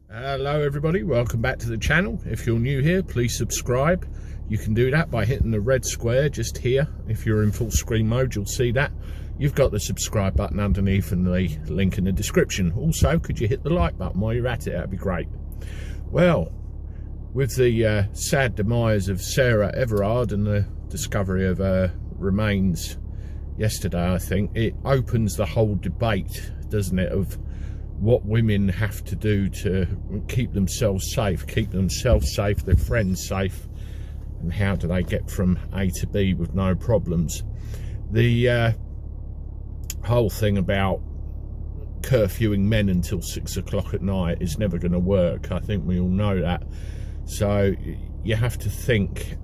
Hello everybody, welcome back to the channel. If you're new here, please subscribe. You can do that by hitting the red square just here. If you're in full screen mode, you'll see that. You've got the subscribe button underneath and the link in the description. Also, could you hit the like button while you're at it? That'd be great. Well, with the sad demise of Sarah Everard and the discovery of her remains yesterday, I think it opens the whole debate, doesn't it, of what women have to do to keep themselves safe, their friends safe, and how do they get from A to B with no problems. The whole thing about curfewing men until 6 o'clock at night is never going to work. I think we all know that. So you have to think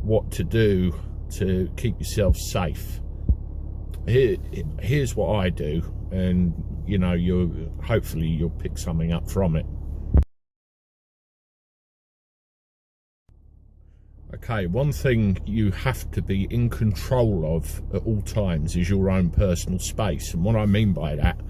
what to do to keep yourself safe. Here's what I do, and you know, hopefully you'll pick something up from it. Okay, one thing you have to be in control of at all times is your own personal space. And what I mean by that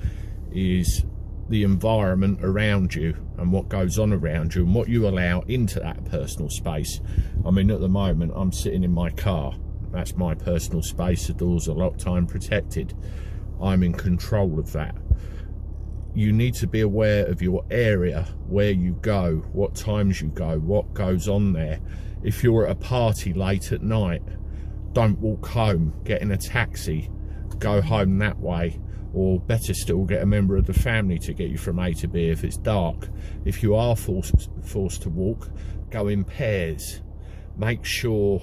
is the environment around you and what goes on around you and what you allow into that personal space. I mean, at the moment, I'm sitting in my car. That's my personal space. The doors are locked, I'm protected. I'm in control of that. You need to be aware of your area, where you go, what times you go, what goes on there. If you're at a party late at night, don't walk home, get in a taxi, go home that way, or better still, get a member of the family to get you from A to B if it's dark. If you are forced to walk, go in pairs. Make sure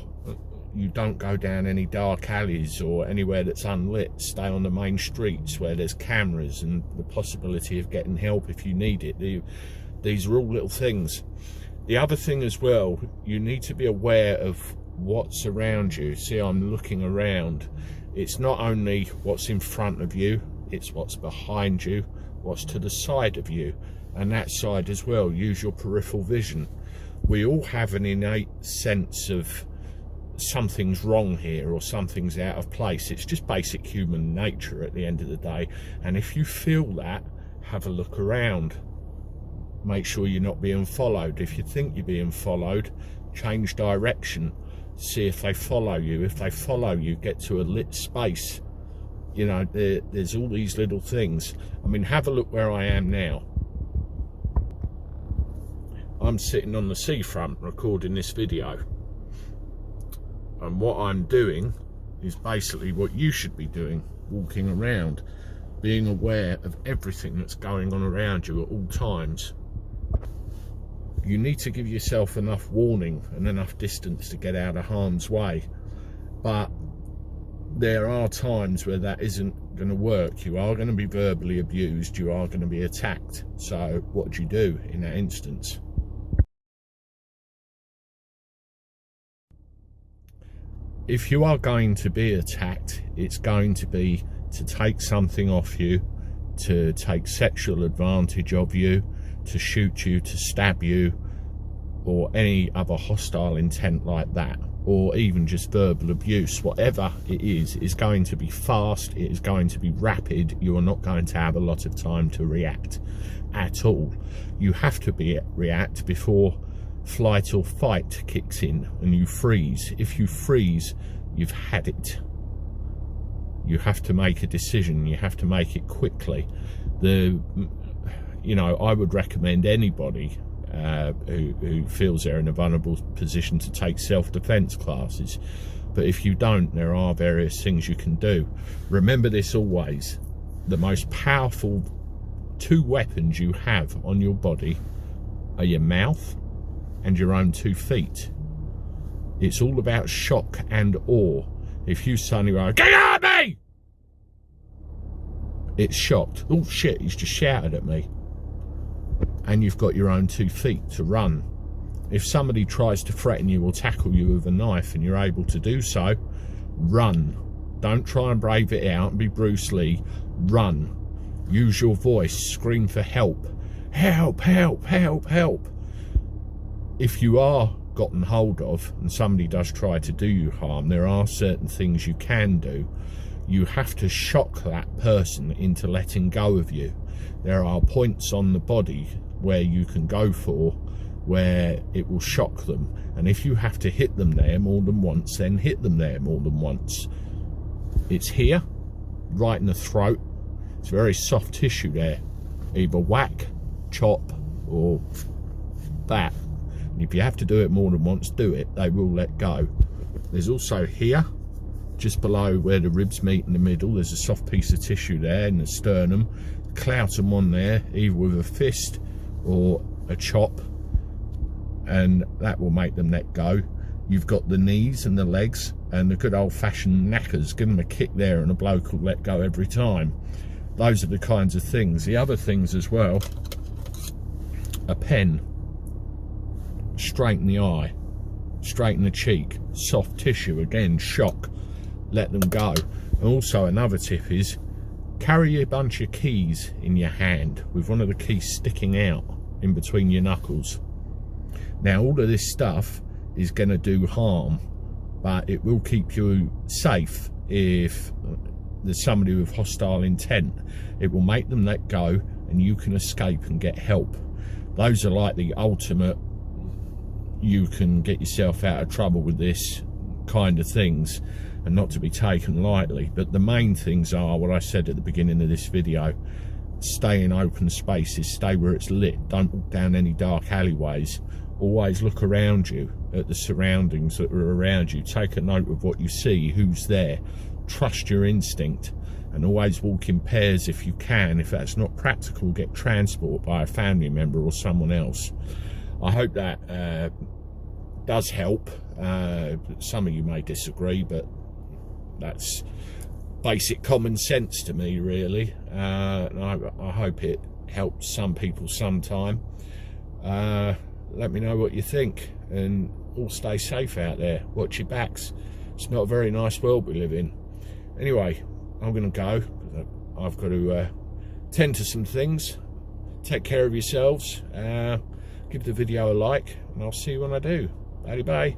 you don't go down any dark alleys or anywhere that's unlit. Stay on the main streets where there's cameras and the possibility of getting help if you need it. These are all little things. The other thing as well, you need to be aware of what's around you. See, I'm looking around. It's not only what's in front of you, it's what's behind you, what's to the side of you, and that side as well. Use your peripheral vision. We all have an innate sense of something's wrong here or something's out of place. It's just basic human nature at the end of the day. And if you feel that, have a look around. Make sure you're not being followed. If you think you're being followed, change direction. See if they follow you. If they follow you, get to a lit space. You know, there's all these little things. I mean, have a look where I am now. I'm sitting on the seafront recording this video. And what I'm doing is basically what you should be doing, walking around, being aware of everything that's going on around you at all times. You need to give yourself enough warning and enough distance to get out of harm's way. But there are times where that isn't going to work. You are going to be verbally abused, you are going to be attacked. So what do you do in that instance? If you are going to be attacked, it's going to be to take something off you, to take sexual advantage of you, to shoot you, to stab you, or any other hostile intent like that, or even just verbal abuse. Whatever it is going to be fast, it is going to be rapid. You are not going to have a lot of time to react at all. You have to react before flight or fight kicks in and you freeze. If you freeze, you've had it. You have to make a decision. You have to make it quickly. You know, I would recommend anybody who feels they're in a vulnerable position to take self-defense classes. But if you don't, there are various things you can do. Remember this always: the most powerful two weapons you have on your body are your mouth and your own 2 feet. It's all about shock and awe. If you suddenly go, "Get at me!" it's shocked. Oh shit, he's just shouted at me. And you've got your own 2 feet to run. If somebody tries to threaten you or tackle you with a knife and you're able to do so, run. Don't try and brave it out and be Bruce Lee. Run. Use your voice. Scream for help. Help, help, help, help. If you are gotten hold of and somebody does try to do you harm, there are certain things you can do. You have to shock that person into letting go of you. There are points on the body, where you can go for, where it will shock them. And if you have to hit them there more than once, then hit them there more than once. It's here, right in the throat. It's very soft tissue there. Either whack, chop, or that. And if you have to do it more than once, do it. They will let go. There's also here, just below where the ribs meet in the middle, there's a soft piece of tissue there in the sternum. Clout them on there, either with a fist or a chop, and that will make them let go. You've got the knees and the legs, and the good old-fashioned knackers. Give them a kick there and a bloke will let go every time. Those are the kinds of things. The other things as well, a pen, straight in the eye, straight in the cheek, soft tissue, again, shock, let them go. And also another tip is, carry a bunch of keys in your hand with one of the keys sticking out in between your knuckles. Now, all of this stuff is going to do harm, but it will keep you safe if there's somebody with hostile intent. It will make them let go and you can escape and get help. Those are like the ultimate, you can get yourself out of trouble with this kind of things, and not to be taken lightly. But the main things are what I said at the beginning of this video. Stay in open spaces, stay where it's lit, don't walk down any dark alleyways. Always look around you at the surroundings that are around you. Take a note of what you see, who's there. Trust your instinct, and always walk in pairs if you can. If that's not practical, get transport by a family member or someone else. I hope that does help. Some of you may disagree, but that's basic common sense to me, really. And I hope it helps some people sometime. Let me know what you think, and all stay safe out there. Watch your backs. It's not a very nice world we live in. Anyway, I'm going to go. I've got to tend to some things. Take care of yourselves. Give the video a like, and I'll see you when I do. Bye bye.